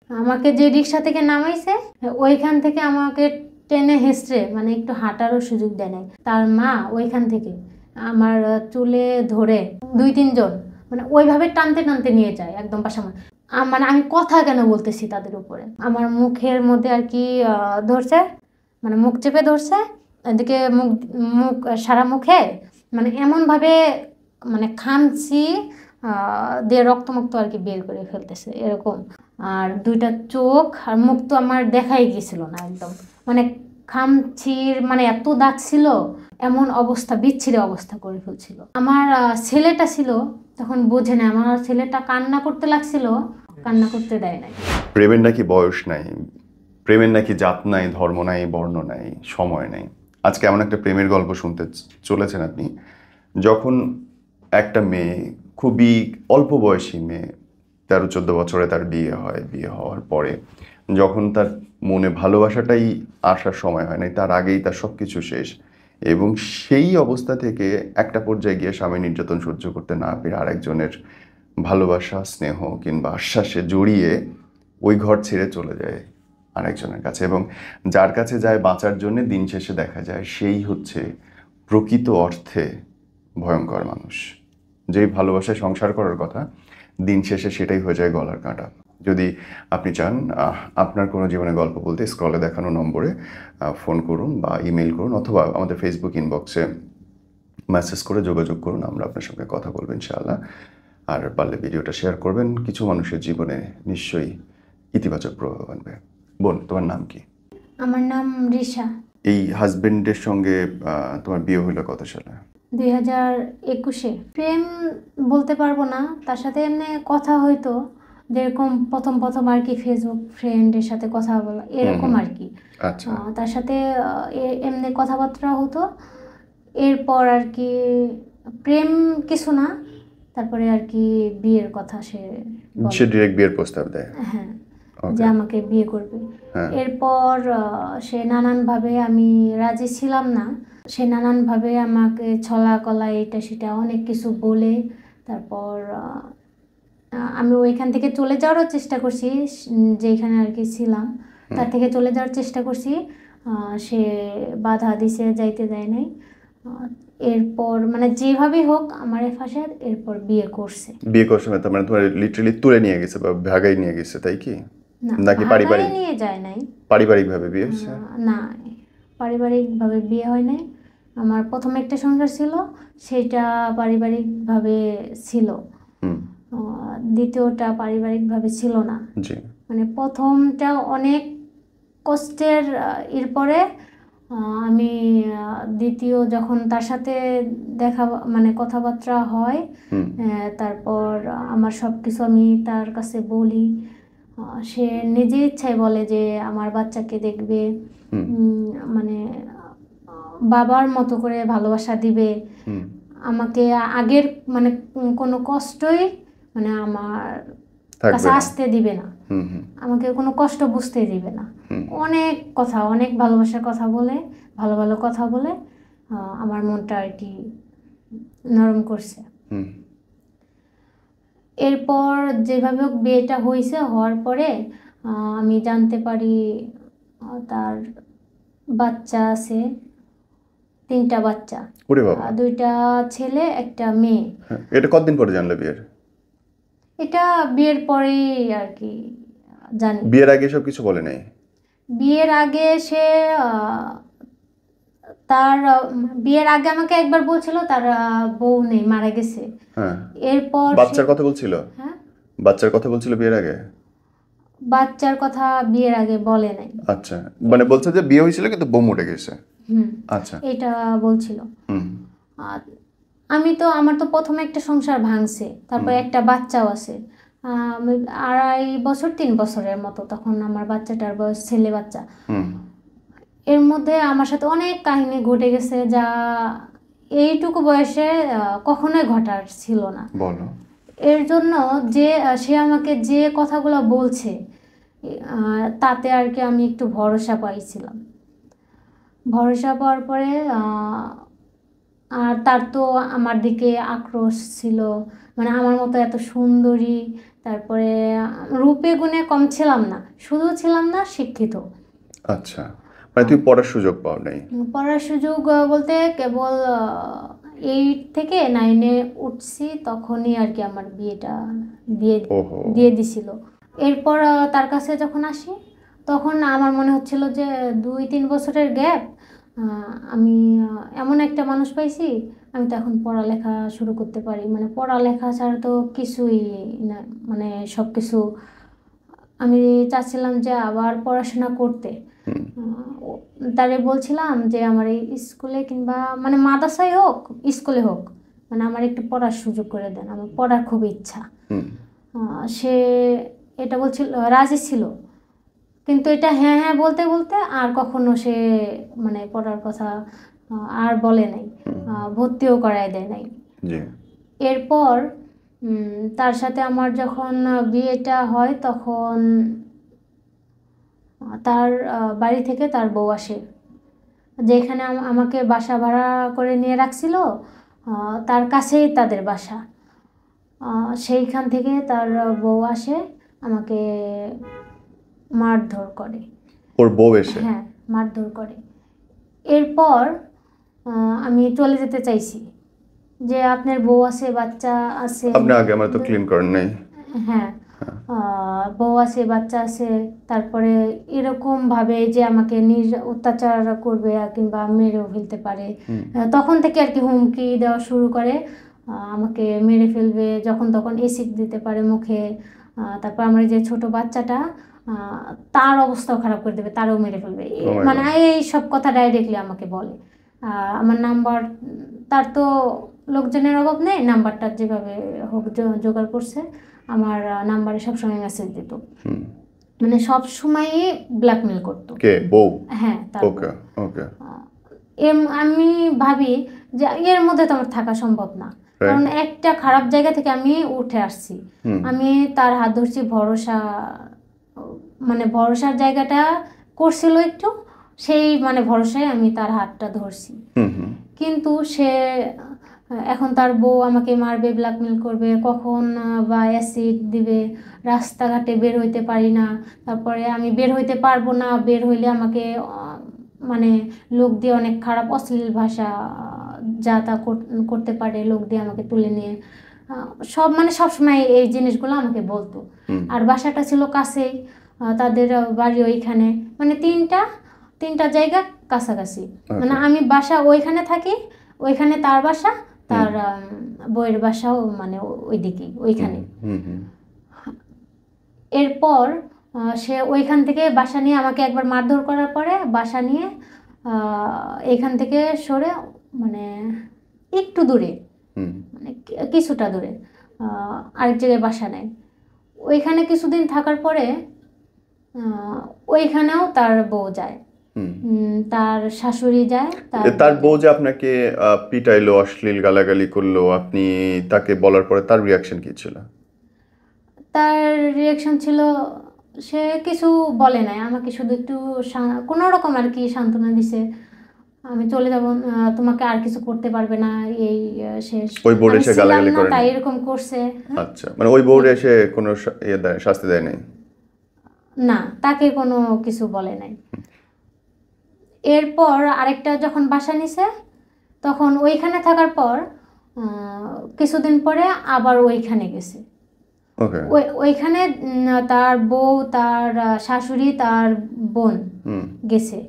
আমাকে যে রিক্সা থেকে নামাইছে ওইখান থেকে আমাকে টেনে হেঁচড়ে মানে একটু হাঁটারও সুযোগ দেয় নাই। তার মা ওইখান থেকে আমার চুলে ধরে 2-3 জন মানে ওইভাবে টানতে টানতে নিয়ে যায় একদম পাশাপাশি। মানে আমি কথা কেন বলতেছি তাদের উপরে, আমার মুখের মধ্যে আর কি ধরছে, মানে মুখ চেপে ধরছে, এদিকে মুখ মুখ সারা মুখে মানে এমনভাবে মানে খামচি দিয়ে রক্তমুক্ত আর কি বের করে ফেলতেছে এরকম। আর 2টা চোখ আর মুখ তো আমার দেখাই গেছিল না একদম, মানে খামচির মানে এত দাগ ছিল, এমন অবস্থা বিচ্ছিরি অবস্থা করে ফেলছিল। আমার ছেলেটা ছিল তখন বোঝে না, আমার ছেলেটা কান্না করতে লাগছিল, কান্না করতে দেয় নাই। প্রেমের নাকি বয়স নাই, প্রেমের নাকি জাত নাই, ধর্ম নাই, বর্ণ নাই, সময় নাই। আজকে এমন একটা প্রেমের গল্প শুনতে চলেছেন আপনি, যখন একটা মেয়ে, খুবই অল্প বয়সী মেয়ে, 13-14 বছরে তার বিয়ে হয়, বিয়ে হওয়ার পরে যখন তার মনে ভালোবাসাটাই আসার সময় হয় নাই, তার আগেই তার সব কিছু শেষ, এবং সেই অবস্থা থেকে একটা পর্যায়ে গিয়ে স্বামী নির্যাতন সহ্য করতে না পেরে আরেকজনের ভালোবাসা, স্নেহ কিংবা আশ্বাসে জড়িয়ে ওই ঘর ছেড়ে চলে যায় আরেকজনের কাছে, এবং যার কাছে যায় বাঁচার জন্য দিন শেষে দেখা যায় সেই হচ্ছে প্রকৃত অর্থে ভয়ঙ্কর মানুষ। যেই ভালোবাসায় সংসার করার কথা, দিন শেষে সেটাই হয়ে যায় গলার কাঁটা। যদি আপনি চান আপনার কোনো জীবনে গল্প বলতে, স্ক্রলে দেখানো নম্বরে ফোন করুন বা ইমেল করুন, অথবা আমাদের ফেসবুক ইনবক্সে মেসেজ করে যোগাযোগ করুন, আমরা আপনার সঙ্গে কথা বলবো ইনশাআল্লাহ। আর পারলে ভিডিওটা শেয়ার করবেন, কিছু মানুষের জীবনে নিশ্চয়ই ইতিবাচক প্রভাব আনবে। বোন, তোমার নাম কি? আমার নাম রিশা। এই হাজবেন্ডের সঙ্গে তোমার বিয়ে হলো কত সালে? 2021-এ। প্রেম বলতে পারবো না, তার সাথে এমনি কথা হইতো, যেরকম প্রথম প্রথম আর কি ফেসবুক ফ্রেন্ডের সাথে কথা বলা এরকম আর কি। আচ্ছা। তার সাথে এমনি কথাবার্তা হতো। এরপর আর কি প্রেম কিছু না, তারপরে আর কি বিয়ের কথা সে বলে। সে ডিরেক্ট বিয়ের প্রস্তাব দেয়? হ্যাঁ, যে ওকে। আমাকে বিয়ে করবে। হ্যাঁ। এরপর সে নানানভাবে, আমি রাজি ছিলাম না, সে নানানভাবে আমাকে ছলা কলা এটা সেটা অনেক কিছু বলে, তারপর আমি ওইখান থেকে চলে যাওয়ারও চেষ্টা করছি, যেখানে আর কি ছিলাম তার থেকে চলে যাওয়ার চেষ্টা করছি, সে বাধা দিছে, যাইতে দেয় নাই। এরপর মানে যেভাবেই হোক আমার ফাঁসে, এরপর বিয়ে করছে। বিয়ে করার সময় তার মানে তোমার লিটারালি তুলে নিয়ে গেছে বা ভাগাই নিয়ে গেছে, তাই কি? না, নাকি ভাগায় নিয়ে যায় নাই। পারিবারিকভাবে বিয়ে হচ্ছে? না, পারিবারিকভাবে বিয়ে হয় নাই। আমার প্রথম একটা সংসার ছিল, সেটা পারিবারিকভাবে ছিল। দ্বিতীয়টা পারিবারিকভাবে ছিল না। জি। মানে প্রথমটা অনেক কষ্টের, এরপরে আমি দ্বিতীয় যখন তার সাথে দেখা মানে কথাবার্তা হয়, তারপর আমার সব কিছু আমি তার কাছে বলি, সে নিজের ইচ্ছায় বলে যে আমার বাচ্চাকে দেখবে, মানে বাবার মতো করে ভালোবাসা দিবে, আমাকে আগের মানে কোনো কষ্টই মানে আমার কাছে আসতে দিবে না, আমাকে কোনো কষ্ট বুঝতে দিবে না। অনেক কথা, অনেক ভালোবাসার কথা বলে, ভালো ভালো কথা বলে আমার মনটা আর কি নরম করছে। এরপর যেভাবে বিয়েটা হয়েছে, হওয়ার পরে আমি জানতে পারি তার বাচ্চা আছে, 3টা বাচ্চা, 2টা ছেলে 1টা মেয়ে। এটা কতদিন পরে জানলে বিয়ের? এটা বিয়ের পরেই আর কি জানি। বিয়ের আগে সব কিছু বলে নাই? বিয়ের আগে সে তার বিয়ের আগে আমাকে একবার বলছিল তার বউ নেই, মারা গেছে। এরপর বাচ্চার কথা বলছিল? হ্যাঁ, বাচ্চার কথা বলছিল বিয়ের আগে? বাচ্চার কথা বিয়ের আগে বলে নাই। আচ্ছা, মানে বলছে যে বিয়ে হয়েছিল কিন্তু বউ মরে গেছে। আচ্ছা, এটা বলছিল। আমি তো, আমার তো প্রথমে একটা সংসার ভাঙছে, তারপর একটা বাচ্চাও আছে, 2.5 বছর 3 বছরের মতো তখন আমার বাচ্চাটার বয়স, ছেলে বাচ্চা। এর মধ্যে আমার সাথে অনেক কাহিনী ঘটে গেছে, যা এইটুকু বয়সে কখনোই ঘটার ছিল না। বলো। এর জন্য যে সে আমাকে যে কথাগুলো বলছে, তাতে আর কি আমি একটু ভরসা পাইছিলাম। ভরসা পাওয়ার পরে আর তার তো আমার দিকে আক্রোশ ছিল, মানে আমার মতো এত সুন্দরী, তারপরে রূপে গুণে কম ছিলাম না, শুধু ছিলাম না শিক্ষিত। আচ্ছা, মানে তুমি পড়ার সুযোগ পাও নাই? পড়ার সুযোগ বলতে কেবল 8 থেকে 9-এ উঠছি, তখনই আর কি আমার বিয়েটা দিয়ে ওহো। দিয়ে দিছিল। এরপর তার কাছে যখন আসি তখন আমার মনে হচ্ছিল যে 2-3 বছরের গ্যাপ, আমি এমন একটা মানুষ পাইছি, আমি তো এখন পড়ালেখা শুরু করতে পারি, মানে পড়ালেখা ছাড়া তো কিছুই না, মানে সব কিছু আমি চাচ্ছিলাম যে আবার পড়াশোনা করতে। তারে বলছিলাম যে আমার এই স্কুলে কিংবা মানে মাদ্রাসায় হোক স্কুলে হোক, মানে আমার একটু পড়ার সুযোগ করে দেন, আমার পড়ার খুব ইচ্ছা। সে এটা বলছিল, রাজি ছিল, কিন্তু এটা হ্যাঁ হ্যাঁ বলতে বলতে আর কখনো সে মানে পড়ার কথা আর বলে নাই, ভর্তিও করায় দেয় নাই। জি। এরপর তার সাথে আমার যখন বিয়েটা হয় তখন তার বাড়ি থেকে তার বউ আসে, যেখানে আমাকে বাসা ভাড়া করে নিয়ে রাখছিল তার কাছেই তাদের বাসা। সেইখান থেকে তার বউ আসে, আমাকে মারধর করে। ওর বউ এসে? হ্যাঁ, মারধর করে। এরপর আমি চলে যেতে চাইছি, যে আপনার বউ আছে, বাচ্চা আছে। আপনি আগে আমার তো ক্লিন করেন নাই। হ্যাঁ, বউ আছে, বাচ্চা আছে, তারপরে এরকম ভাবে যে আমাকে অত্যাচার করবে কিংবা মেরেও ফেলতে পারে। তখন থেকে আর কি হুমকি দেওয়া শুরু করে, আমাকে মেরে ফেলবে, যখন তখন এসিড দিতে পারে মুখে। তারপর আমার যে ছোট বাচ্চাটা, তার অবস্থাও খারাপ করে দেবে, তারও মেরে ফেলবে। মানে এই সব কথা ডাইরেক্টলি আমাকে বলে। আমার নাম্বার, তার তো লোকজনের অভাব নেই, নাম্বারটা যেভাবে হোক জোগাড় করছে, আমার নাম্বারে সবসময় মেসেজ দিত, মানে সব সময়ই ব্ল্যাকমেল করতো। কে, বউ? হ্যাঁ, তার ওকে ওকে। আমি ভাবি যে এর মধ্যে তো আমার থাকা সম্ভব না, কারণ একটা খারাপ জায়গা থেকে আমি উঠে আসছি। আমি তার হাত ধরছি, ভরসা, মানে ভরসার জায়গাটা করছিল একটু, সেই মানে ভরসায় আমি তার হাতটা ধরছি। কিন্তু সে এখন তার বউ আমাকে মারবে, ব্ল্যাকমেল করবে, কখন বা অ্যাসিড দিবে, রাস্তাঘাটে বের হইতে পারি না। তারপরে আমি বের হইতে পারবো না, বের হইলে আমাকে মানে লোক দিয়ে অনেক খারাপ অশ্লীল ভাষা যা তা করতে পারে, লোক দিয়ে আমাকে তুলে নিয়ে সব, মানে সবসময় এই জিনিসগুলো আমাকে বলতো। আর বাসাটা ছিল কাছেই, তাদের বাড়ি ওইখানে, মানে তিনটা জায়গা কাছাকাছি। মানে আমি বাসা ওইখানে থাকি, ওইখানে তার বাসা, তার বইয়ের বাসাও মানে ওইদিকেই, ওইখানে। এরপর সে ওইখান থেকে বাসা নিয়ে আমাকে একবার মারধর করার পরে বাসা নিয়ে এখান থেকে সরে, মানে একটু দূরে, মানে কিছুটা দূরে আরেক জায়গায় বাসা নেয়। ওইখানে কিছুদিন থাকার পরে ওইখানেও তার বউ যায়, তার শাশুড়ি যায়। তার বউ যে আপনাকে পিটাইলো, অশ্লীল গালাগালি করলো, আপনি তাকে বলার পরে তার রিয়াকশন কি ছিল? তার রিয়াকশন ছিল, সে কিছু বলে নাই আমাকে, শুধু একটু কোনো রকম আর কি সান্ত্বনা দিছে, আমি চলে যাব, তোমাকে আর কিছু করতে পারবে না, এই শেষ। ওই বোর্ড এসে গালাগালি করে তাই এরকম করছে। আচ্ছা, মানে ওই বোর্ড এসে কোনো শাস্তি দেয় নাই? না, তাকে কোনো কিছু বলে নাই। এরপর আরেকটা যখন বাসা নিছে, তখন ওইখানে থাকার পর কিছুদিন পরে আবার ওইখানে গেছে। ওইখানে তার বউ, তার শাশুড়ি, তার বোন গেছে।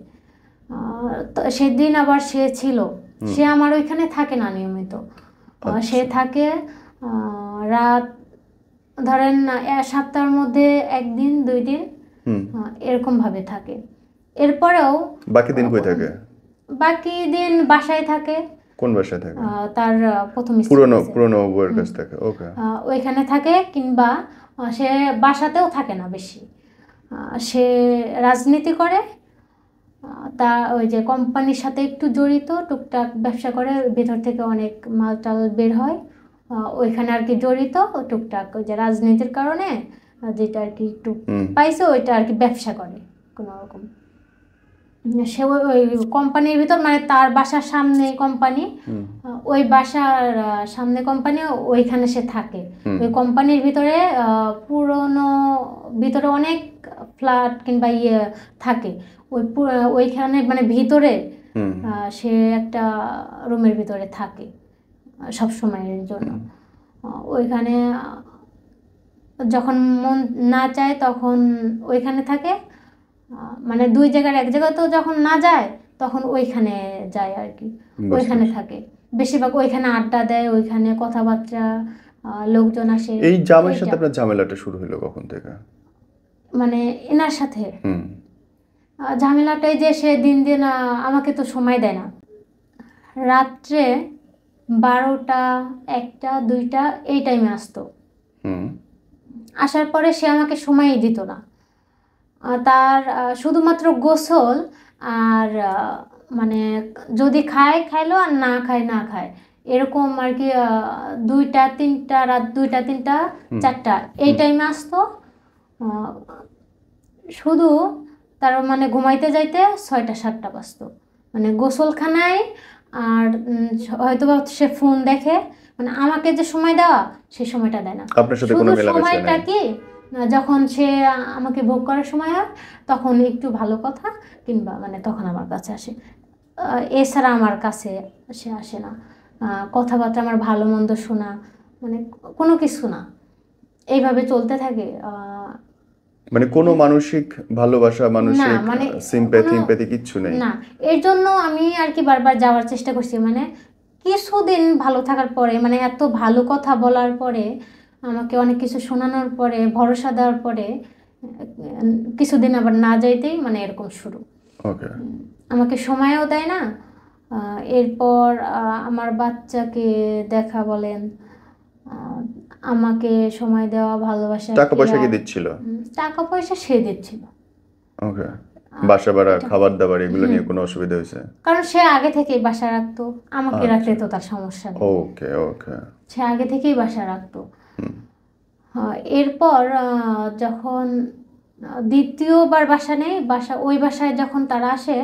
সেদিন আবার সে ছিল, সে আমার ওইখানে থাকে না নিয়মিত, সে থাকে রাত, ধরেন সপ্তাহের মধ্যে 1 দিন 2 দিন এরকম ভাবে থাকে। এরপরেও বাকি দিন কই থাকে? বাকি দিন বাসায় থাকে। কোন বাসায় থাকে? তার প্রথম পুরনো বউয়ের কাছে থাকে। ওকে, ওইখানে থাকে, কিংবা সে বাসাতেও থাকে না বেশি, সে রাজনীতি করে, তা ওই যে কোম্পানির সাথে একটু জড়িত, টুকটাক ব্যবসা করে, ভেতর থেকে অনেক মালটাল বের হয়, ওইখানে আর কি জড়িত টুকটাক, ওই যে রাজনীতির কারণে যেটা আর কি একটু পাইছে, ওইটা আর কি ব্যবসা করে কোনো রকম। সে ওই কোম্পানির ভিতর, মানে তার বাসার সামনে কোম্পানি, ওই বাসার সামনে কোম্পানি, ওইখানে সে থাকে। ওই কোম্পানির ভিতরে পুরনো, ভিতরে অনেক ফ্ল্যাট কিংবা ইয়ে থাকে। ওইখানে মানে ভিতরে সে একটা রুমের ভিতরে থাকে সব সময়ের জন্য। ওইখানে যখন মন না চায় তখন ওইখানে থাকে, মানে দুই জায়গার এক জায়গায় তো যখন না যায় তখন ওইখানে যায় আর কি, ওইখানে থাকে বেশিরভাগ। ওইখানে আড্ডা দেয়, ওইখানে কথাবার্তা, লোকজন আসে। এই জামাইয়ের সাথে আপনার ঝামেলাটা শুরু হলো কখন থেকে? মানে এনার সাথে ঝামেলাটাই যে সে দিন দিন আমাকে তো সময় দেয় না। রাত্রে 12টা, 1টা, 2টা এই টাইমে আসতো। আসার পরে সে আমাকে সময়ই দিত না। তার শুধুমাত্র গোসল আর মানে যদি খায় খাইলো, আর না খায় না খায়, এরকম আর কি। 2টা, 3টা, রাত 2টা, 3টা, 4টা এই টাইমে আসতো। শুধু তার মানে ঘুমাইতে যাইতে 6টা 7টা বাজতো, মানে গোসলখানায়। আর হয়তো বা সে ফোন দেখে, মানে আমাকে যে সময় দেওয়া সেই সময়টা দেয় না। আপনার সাথে কোনো মেলামেশা নেই? সময়টা কি, যখন সে আমাকে ভোগ করার সময় হয় তখন একটু ভালো কথা কিংবা মানে তখন আমার কাছে আসে, এছাড়া আমার কাছে সে আসে না। কথাবার্তা, আমার ভালো মন্দ শোনা, মানে কোনো কিছু না, এইভাবে চলতে থাকে। মানে কোনো মানসিক ভালোবাসা, মানসিক মানে সিম্প্যাথি কিচ্ছু নেই? না। এর জন্য আমি আর কি বারবার যাওয়ার চেষ্টা করছি, মানে কিছুদিন ভালো থাকার পরে, মানে এত ভালো কথা বলার পরে, আমাকে অনেক কিছু শোনানোর পরে, ভরসা দেওয়ার পরে কিছুদিন আবার না যাইতেই মানে এরকম শুরু। ওকে। আমাকে সময়ও দেয় না। এরপর আমার বাচ্চাকে দেখা বলেন, আমাকে সময় দেওয়া, ভালোবাসা, টাকা পয়সা কি দিচ্ছিল? টাকা পয়সা সে দিচ্ছিল। ওকে। বাসা ভাড়া, খাবার দাবার এগুলো নিয়ে কোনো অসুবিধা হয়েছে? কারণ সে আগে থেকেই বাসা রাখতো, আমাকে রাখতে তো তার সমস্যা নেই। ওকে ওকে। সে আগে থেকেই বাসা রাখতো। এরপর যখন দ্বিতীয়বার বাসা নেই, ওই বাসায় যখন তারা আসে,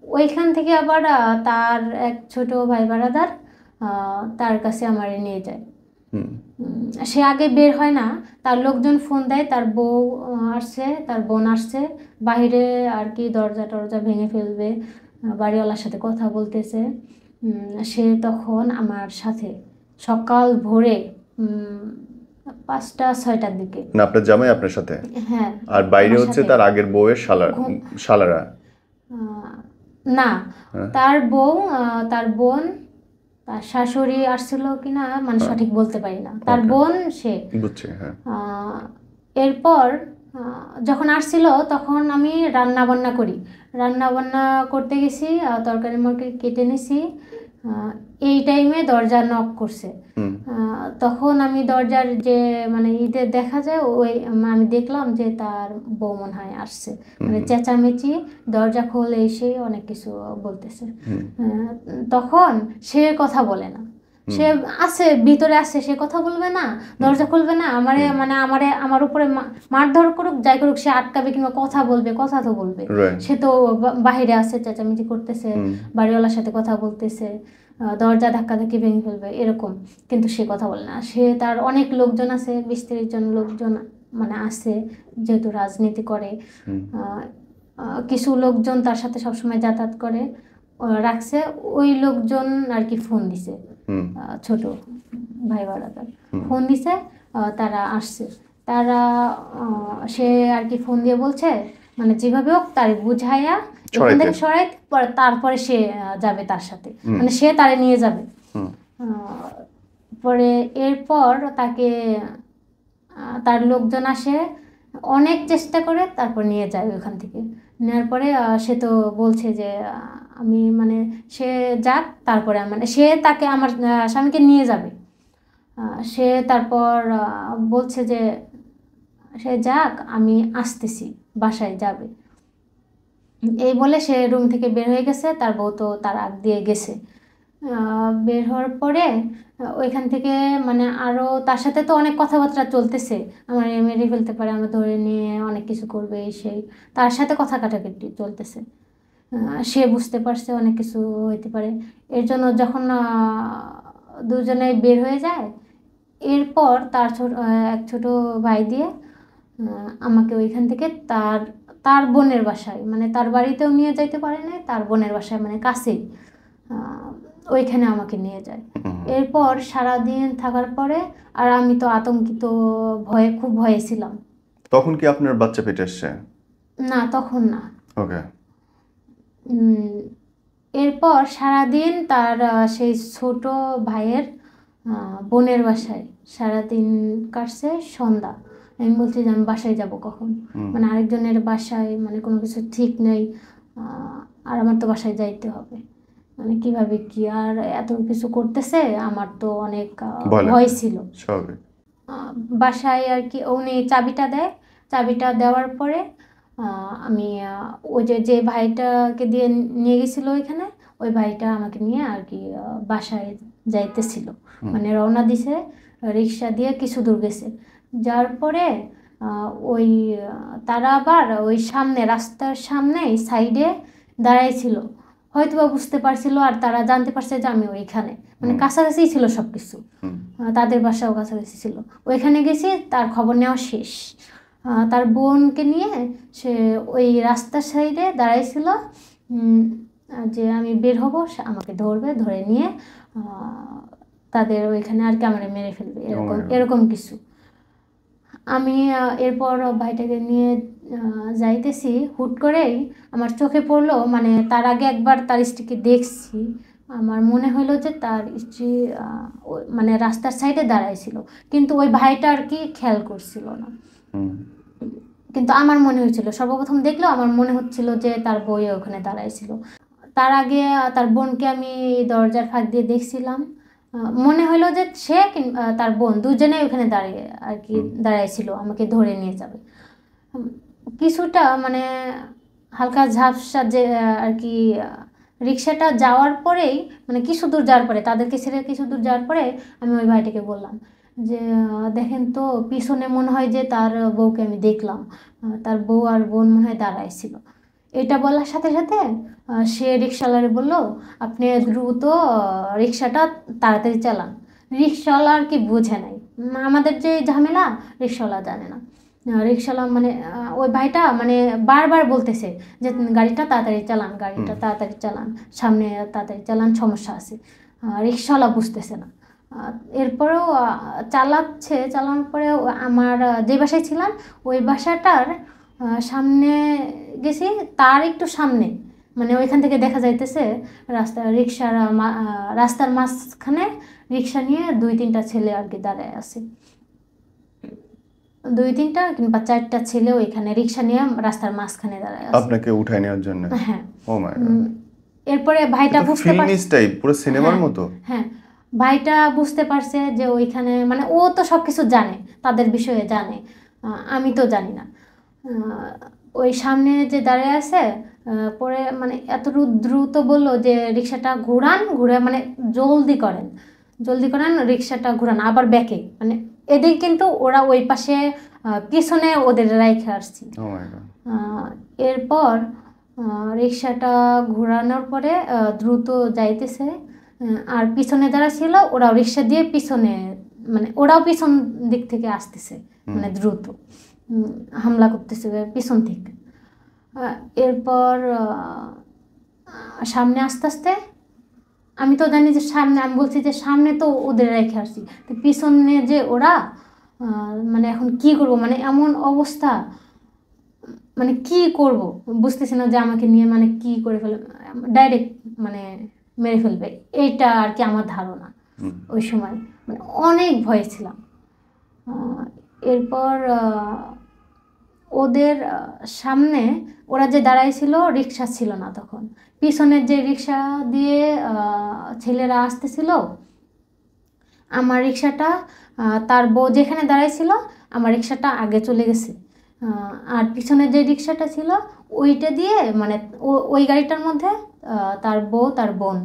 ওইখান থেকে আবার তার এক ছোট ভাই বারাদার তার কাছে আমারে নিয়ে যায়। সে আগে বের হয় না, তার লোকজন ফোন দেয়, তার বউ আসছে, তার বোন আসছে, বাইরে আর কি দরজা টরজা ভেঙে ফেলবে, বাড়িওয়ালার সাথে কথা বলতেছে। সে তখন আমার সাথে সকাল ভোরে 5টা 6টার দিকে। না, আপনার জামাই আপনার সাথে? হ্যাঁ। আর বাইরে হচ্ছে তার আগের বউয়ের শালারা? না, তার বউ, তার বোন, তার শাশুড়ি আসছিল কিনা মানে সঠিক বলতে পারি না, তার বোন সে। বুঝছি, হ্যাঁ। এরপর যখন আসছিল তখন আমি রান্না বান্না করি, রান্না বান্না করতে গেছি, তরকারি মরকারি কেটে নিছি। এই টাইমে দরজা নক করছে। তখন আমি দরজার যে মানে ঈদের দেখা যায়, ওই আমি দেখলাম যে তার বউ মনে হয় আসছে, মানে চেঁচামেচি, দরজা খোলে, এসে অনেক কিছু বলতেছে। তখন সে কথা বলে না, সে আছে ভিতরে আছে, সে কথা বলবে না, দরজা খুলবে না, আমারে মানে আমার উপরে মারধর করুক যাই করুক, সে আটকাবে কিংবা কথা বলবে, কথা তো বলবে। সে তো বাহিরে আছে, চেঁচামেচি করতেছে, বাড়িওয়ালার সাথে কথা বলতেছে, দরজা ধাক্কাধাক্কি ভেঙে ফেলবে এরকম, কিন্তু সে কথা বলে না। সে তার অনেক লোকজন আছে, 20-30 জন লোকজন মানে আছে, যেহেতু রাজনীতি করে, কিছু লোকজন তার সাথে সবসময় যাতায়াত করে রাখছে। ওই লোকজন আর কি ফোন দিছে, ছোট ভাই বাড়াতার ফোন দিছে, তারা আসছে। তারা সে আর কি ফোন দিয়ে বলছে মানে যেভাবে হোক তার বুঝাইয়া এখান থেকে সরাই, তারপরে সে যাবে তার সাথে, মানে সে তারে নিয়ে যাবে। পরে এরপর তাকে তার লোকজন আসে, অনেক চেষ্টা করে তারপর নিয়ে যায় ওইখান থেকে। নেওয়ার পরে সে তো বলছে যে আমি মানে সে যাক, তারপরে মানে সে তাকে আমার স্বামীকে নিয়ে যাবে। সে তারপর বলছে যে সে যাক, আমি আসতেছি, বাসায় যাবে, এই বলে সে রুম থেকে বের হয়ে গেছে। তার বউ তো তার আগ দিয়ে গেছে। বের হওয়ার পরে ওইখান থেকে মানে আরও তার সাথে তো অনেক কথাবার্তা চলতেছে, আমার মেরে ফেলতে পারে, আমার ধরে নিয়ে অনেক কিছু করবে, সেই তার সাথে কথা কাটাকাটি চলতেছে। সে বুঝতে পারছে অনেক কিছু হইতে পারে, এর জন্য যখন দুজনে বের হয়ে যায়, এরপর তার এক ছোট ভাই দিয়ে আমাকে ওইখান থেকে তার তার বোনের বাসায়, মানে তার বাড়িতেও নিয়ে যাইতে পারে না, তার বোনের বাসায় মানে কাছেই, ওইখানে আমাকে নিয়ে যায়। এরপর সারাদিন থাকার পরে আর আমি তো আতঙ্কিত, খুব ভয়ে ছিলাম। তখন কি আপনার বাচ্চা পেটে আসছে? না, তখন না। ওকে। এরপর সারাদিন তার সেই ছোট ভাইয়ের বোনের বাসায় সারাদিন কাটছে। সন্ধ্যা আমি বলছি যে আমি বাসায় যাব কখন, মানে আরেকজনের বাসায়, মানে কোনো কিছু ঠিক নেই, আর আমার তো বাসায় যাইতে হবে, মানে কিভাবে কি আর এত কিছু করতেছে, আমার তো অনেক ভয় ছিল। বাসায় আর কি উনি চাবিটা দেয়, চাবিটা দেওয়ার পরে আমি ওই যে ভাইটাকে দিয়ে নিয়ে গেছিলো ওইখানে, ওই ভাইটা আমাকে নিয়ে আর কি বাসায় যাইতেছিল, মানে রওনা দিছে, রিক্সা দিয়ে কিছু দূর গেছে, যার পরে ওই তারা আবার ওই সামনে রাস্তার সামনে সাইডে দাঁড়াইছিল, হয়তো বা বুঝতে পারছিল আর তারা জানতে পারছে যে আমি ওইখানে, মানে কাছাকাছি ছিল সব কিছু, তাদের বাসাও কাছাকাছি ছিল। ওইখানে গেছি, তার খবর নেওয়া শেষ। তার বোনকে নিয়ে সে ওই রাস্তার সাইডে দাঁড়াইছিল, যে আমি বের হব, আমাকে ধরবে, ধরে নিয়ে তাদের ওইখানে আর কি আমার মেরে ফেলবে, এরকম কিছু। আমি এরপর ভাইটাকে নিয়ে যাইতেছি, হুট করেই আমার চোখে পড়লো, মানে তার আগে একবার তার স্ত্রীকে দেখছি, আমার মনে হলো যে তার স্ত্রী মানে রাস্তার সাইডে দাঁড়াইছিল, কিন্তু ওই ভাইটা আর কি খেয়াল করছিল না, কিন্তু আমার মনে হয়েছিল, সর্বপ্রথম দেখলেও আমার মনে হচ্ছিল যে তার বউ ওখানে দাঁড়াইছিল। তার আগে তার বোনকে আমি দরজার ফাঁক দিয়ে দেখছিলাম, মনে হলো যে সে তার বোন দুজনেই ওখানে দাঁড়িয়ে আর কি দাঁড়াইছিল, আমাকে ধরে নিয়ে যাবে। কিছুটা মানে হালকা ঝাপসা যে আর কি রিক্সাটা যাওয়ার পরেই, মানে কিছু দূর যাওয়ার পরে, তাদেরকে ছেড়ে কিছু দূর যাওয়ার পরে আমি ওই ভাইটাকে বললাম যে দেখেন তো পিছনে মনে হয় যে তার বউকে আমি দেখলাম, তার বউ আর বোন মনে হয় দাঁড়াইছিল। এটা বলার সাথে সাথে সে রিক্সাওয়ালারে বলল, আপনি দ্রুত রিক্সাটা তাড়াতাড়ি চালান। রিক্সাওয়ালা আর কি বুঝে নাই, আমাদের যে ঝামেলা রিক্সাওয়ালা জানে না। রিক্সাওয়ালা মানে ওই ভাইটা মানে বারবার বলতেছে যে গাড়িটা তাড়াতাড়ি চালান, গাড়িটা তাড়াতাড়ি চালান, সামনে তাড়াতাড়ি চালান, সমস্যা আছে। রিক্সাওয়ালা বুঝতেছে না। এরপরেও চালানোর পরে আমার যে বাসায় ছিলাম ওই বাসাটার সামনে গেছি, তার একটু সামনে, মানে ওইখান থেকে দেখা যাইতেছে রাস্তার মাঝখানে রিক্সা নিয়ে 2-3টা ছেলে আর কি দাঁড়ায় আছে, 2-3টা কিংবা 4টা ছেলে ওইখানে রিক্সা নিয়ে রাস্তার মাঝখানে দাঁড়ায় আছে আপনাকে উঠায় নেওয়ার জন্য। হ্যাঁ। ও মাই গড। এরপরে ভাইটা বুঝতে পারছে, পুরো সিনেমার মতো। হ্যাঁ, ভাইটা বুঝতে পারছে যে ওইখানে, মানে ও তো সব কিছু জানে, তাদের বিষয়ে জানে, আমি তো জানি না। ওই সামনে যে দাঁড়িয়ে আছে, পরে মানে এত দ্রুত বললো যে রিক্সাটা ঘুরে মানে জলদি করেন রিক্সাটা ঘুরান, আবার ব্যাকে, মানে এদিক কিন্তু ওরা ওই পাশে পিছনে ওদের রাইখে আসছি। এরপর রিক্সাটা ঘোরানোর পরে দ্রুত যাইতেছে, আর পিছনে যারা ছিল ওরাও রিক্সা দিয়ে পিছনে, মানে ওরাও পিছন দিক থেকে আসতেছে, মানে দ্রুত হামলা করতেছে পিছন থেকে। এরপর সামনে আস্তে আস্তে, আমি তো জানি যে সামনে, আমি বলছি যে সামনে তো ওদের রেখে আসছি, তো পিছনে যে ওরা, মানে এখন কি করব, মানে এমন অবস্থা, মানে কি করব বুঝতেছি না, যে আমাকে নিয়ে মানে কি করে ফেলবে, ডাইরেক্ট মানে মেরে ফেলবে, এইটা আর কি আমার ধারণা। ওই সময় মানে অনেক ভয়ে ছিলাম। এরপর ওদের সামনে ওরা যে দাঁড়াইছিল, রিক্সা ছিল না তখন, পিছনের যে রিক্সা দিয়ে ছেলেরা আসতেছিল, আমার রিক্সাটা, তার বউ যেখানে দাঁড়াইছিল আমার রিক্সাটা আগে চলে গেছে, আর পিছনের যে রিক্সাটা ছিল ওইটা দিয়ে, মানে ওই গাড়িটার মধ্যে তার বউ তার বোন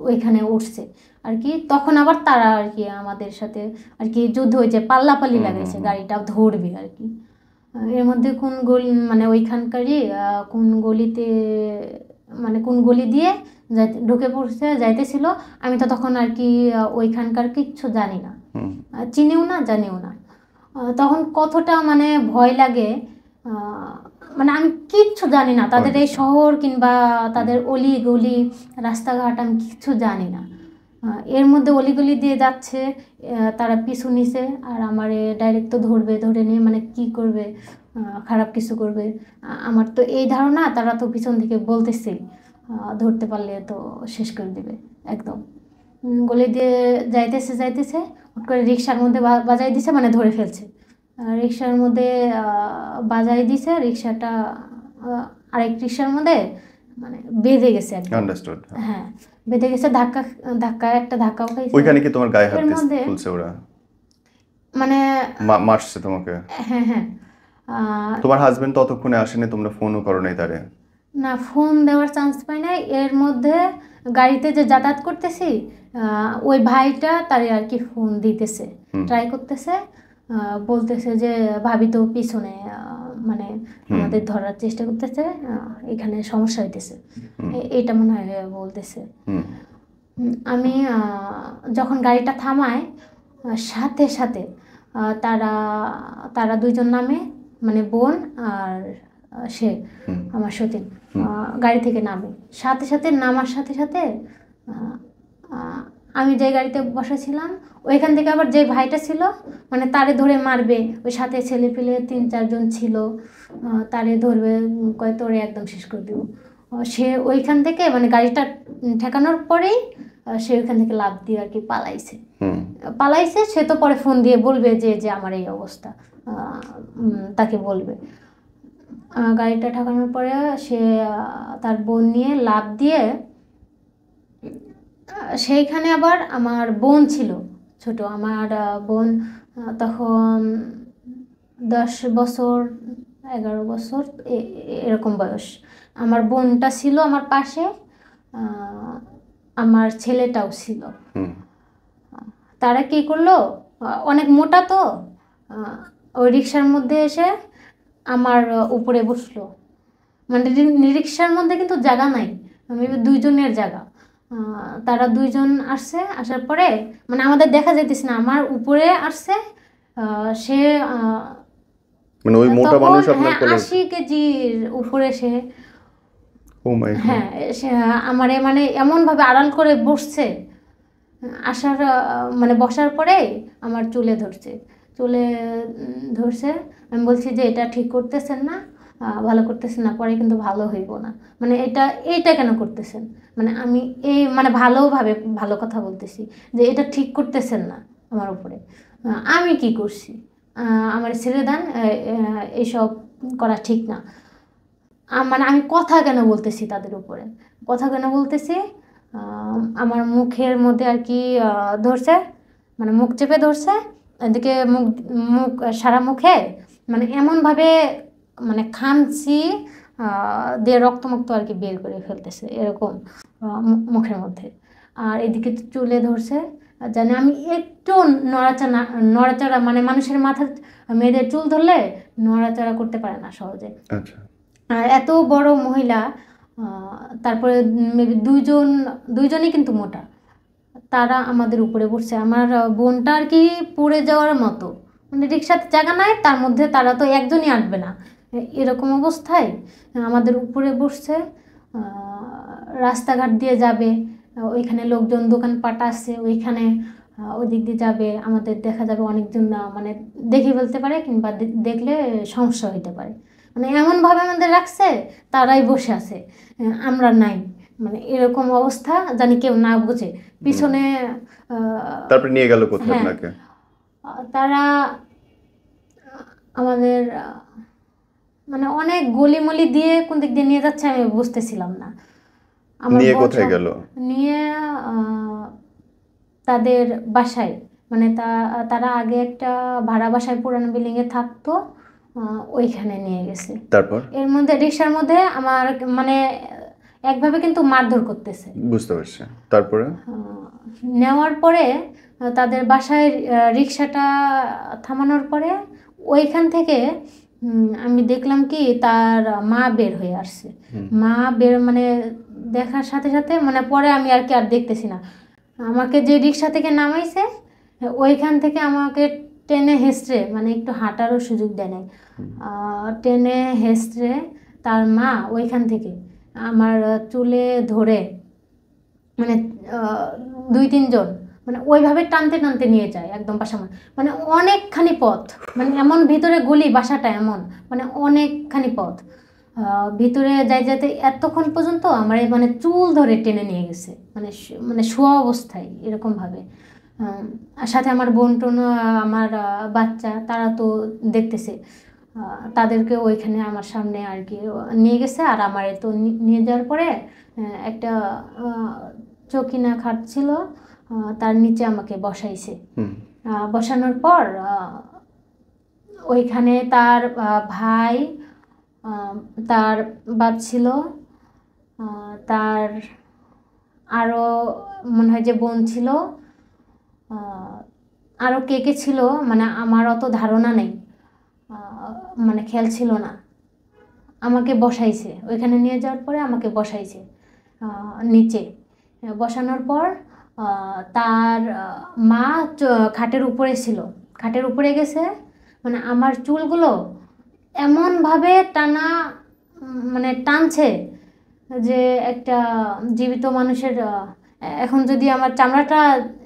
ওইখানে উঠছে আর কি। তখন আবার তারা আর কি আমাদের সাথে আর কি যুদ্ধ হয়েছে, পাল্লাপাল্লি লাগাইছে, গাড়িটা ধরবে আর কি। এর মধ্যে কোন গলি, মানে ওইখানকারই কোন গলিতে মানে কোন গলি দিয়ে ঢুকে পড়ছে যাইতেছিল। আমি তো তখন আর কি ওইখানকার কিচ্ছু জানি না, চিনিও না জানিও না। তখন কতটা মানে ভয় লাগে, মানে আমি কিচ্ছু জানি না তাদের এই শহর কিংবা তাদের অলি গলি রাস্তাঘাট, আমি কিচ্ছু জানি না। এর মধ্যে অলিগলি দিয়ে যাচ্ছে, তারা পিছু নিছে আর আমার ডাইরেক্ট তো ধরবে, ধরে নিয়ে মানে কি করবে, খারাপ কিছু করবে। আমার তো এই ধারণা, তারা তো পিছন থেকে বলতেছে ধরতে পারলে তো শেষ করে দিবে একদম। গলি দিয়ে যাইতেছে হুট করে রিক্সার মধ্যে বাজাই দিছে, মানে ধরে ফেলছে। রিক্সার মধ্যে বাজাই দিছে, রিক্সাটা আরেক রিক্সার মধ্যে মানে বেঁধে গেছে একদম। আন্ডারস্টুড। হ্যাঁ, বেঁধে গেছে, একটা ধাক্কাও খাইছে। ওইখানে কি তোমার গায়ে হাত এর মধ্যে তুলছে ওরা, মানে মারছে তোমাকে? হ্যাঁ হ্যাঁ। তোমার হাজবেন্ড ততক্ষণে আসেনি, তোমরা ফোনও করো নাই তারে? না, ফোন দেওয়ার চান্স পাই নাই। এর মধ্যে গাড়িতে যে যাতায়াত করতেছি, ওই ভাইটা তারে আর কি ফোন দিতেছে, ট্রাই করতেছে, বলতেছে যে ভাবি তো পিছনে মানে আমাদের ধরার চেষ্টা করতেছে, এখানে সমস্যা হইতেছে, এটা মনে হয় বলতেছে। আমি যখন গাড়িটা থামায়, সাথে সাথে তারা দুইজন নামে, মানে বোন আর সে আমার সতীন, গাড়ি থেকে নামে। সাথে সাথে নামার সাথে সাথে আমি যে গাড়িতে বসেছিলাম ওইখান থেকে আবার যে ভাইটা ছিল, মানে তারে ধরে মারবে, ওই সাথে ছেলে পেলে 3-4 জন ছিল, তারে ধরবে, কয় তোরে একদম শেষ করে দিব। সে ওইখান থেকে মানে গাড়িটা ঠেকানোর পরেই সে ওইখান থেকে লাফ দিয়ে আর কি পালাইছে। সে তো পরে ফোন দিয়ে বলবে যে আমার এই অবস্থা, তাকে বলবে। গাড়িটা ঠেকানোর পরে সে তার বোন নিয়ে লাফ দিয়ে, সেইখানে আবার আমার বোন ছিল ছোট, আমার বোন তখন 10 বছর 11 বছর এরকম বয়স। আমার বোনটা ছিল আমার পাশে, আমার ছেলেটাও ছিল। তারা কি করলো, অনেক মোটা তো, ওই রিক্সার মধ্যে এসে আমার উপরে বসলো। মানে রিক্সার মধ্যে কিন্তু জায়গা নাই, দুইজনের জায়গা। তারা দুইজন আসছে, আসার পরে মানে আমাদের দেখা যাইতেছে না, আমার উপরে আসছে। সে মানে ওই মোটা মানুষ আপনার কোলে 80 কেজির উপরে সে। ও মাই গড। হ্যাঁ, সে আমারে মানে এমন ভাবে আড়াল করে বসছে, আসার মানে বসার পরে আমার চুলে ধরছে। আমি বলছি যে এটা ঠিক করতেছেন না, ভালো করতেছেন না, পরে কিন্তু ভালো হইব না। মানে এইটা কেন করতেছেন, মানে আমি মানে ভালোভাবে ভালো কথা বলতেছি যে এটা ঠিক করতেছেন না আমার উপরে, আমি কি করছি, আমার ছেড়ে দেন, এইসব করা ঠিক না। মানে আমি কথা কেন বলতেছি তাদের উপরে, আমার মুখের মধ্যে আর কি ধরছে, মানে মুখ চেপে ধরছে, এদিকে মুখ সারা মুখে মানে এমনভাবে মানে খামচি দিয়ে রক্তমুক্ত আর কি বের করে ফেলতেছে এরকম মুখের মধ্যে। আর এদিকে চুলে ধরছে, জানি আমি একটু নড়াচড়া মানে মানুষের মাথা, মেয়েদের চুল ধরলে নড়াচড়া করতে পারে না সহজে। আচ্ছা। আর এত বড় মহিলা, তারপরে মেবি দুইজনই কিন্তু মোটা, তারা আমাদের উপরে বসছে। আমার বোনটা আর কি পড়ে যাওয়ার মতো, মানে রিক্সাতে জায়গা নাই, তার মধ্যে তারা তো একজনই আঁটবে না, এরকম অবস্থায় আমাদের উপরে বসছে। রাস্তাঘাট দিয়ে যাবে, ওইখানে লোকজন দোকানপাট আছে, ওইখানে ওই দিক দিয়ে যাবে, আমাদের দেখা যাবে অনেকজন মানে দেখে ফেলতে পারে কিংবা দেখলে সমস্যা হইতে পারে। মানে এমনভাবে আমাদের রাখছে, তারাই বসে আছে, আমরা নাই, মানে এরকম অবস্থা, জানি কেউ না বুঝে পিছনে। তারপর নিয়ে গেল কোথায় আপনাকে? তারা আমাদের মানে অনেক গলিমলি দিয়ে কোন দিক দিয়ে নিয়ে যাচ্ছে আমি বুঝতেছিলাম না। নিয়ে কোথায় গেল? নিয়ে তাদের বাসায়, মানে তারা আগে একটা ভাড়া বাসায় পুরানো বিল্ডিং এ থাকতো, ওইখানে নিয়ে গেছে। তারপর এর মধ্যে রিক্সার মধ্যে আমার মানে একভাবে কিন্তু মারধর করতেছে। বুঝতে পারছি। তারপরে নেওয়ার পরে তাদের বাসায় রিক্সাটা থামানোর পরে ওইখান থেকে আমি দেখলাম কি তার মা বের হয়ে আসছে। মা বের মানে দেখার সাথে সাথে মানে পরে আমি আর কি আর দেখতেছি না। আমাকে যে রিক্সা থেকে নামাইছে ওইখান থেকে আমাকে টেনে হেঁচড়ে মানে একটু হাঁটারও সুযোগ দেয় নাই। টেনে হেঁচড়ে তার মা ওইখান থেকে আমার চুলে ধরে মানে 2-3 জন মানে ওইভাবে টানতে টানতে নিয়ে যায় একদম বাসা মানে অনেকখানি পথ, মানে এমন ভিতরে গলি বাসাটা এমন মানে অনেকখানি পথ ভিতরে যাই যেতে এতক্ষণ পর্যন্ত আমার এই মানে চুল ধরে টেনে নিয়ে গেছে মানে মানে শোয়া অবস্থায় এরকমভাবে। আর সাথে আমার বোন টোন আমার বাচ্চা তারা তো দেখতেছে, তাদেরকে ওইখানে আমার সামনে আর কি নিয়ে গেছে। আর আমার তো নিয়ে যাওয়ার পরে একটা চকিনা খাট ছিল, তার নিচে আমাকে বসাইছে। বসানোর পর ওইখানে তার ভাই, তার বাপ ছিল, তার আরও মনে হয় যে বোন ছিল, আরও কে কে ছিল মানে আমার অত ধারণা নেই, মানে খেয়াল ছিল না। আমাকে বসাইছে ওইখানে নিয়ে যাওয়ার পরে আমাকে বসাইছে নিচে। বসানোর পর তার মা খাটের উপরে ছিল, খাটের উপরে গেছে মানে আমার চুলগুলো এমনভাবে টানা মানে টানছে যে একটা জীবিত মানুষের এখন যদি আমার চামড়াটা,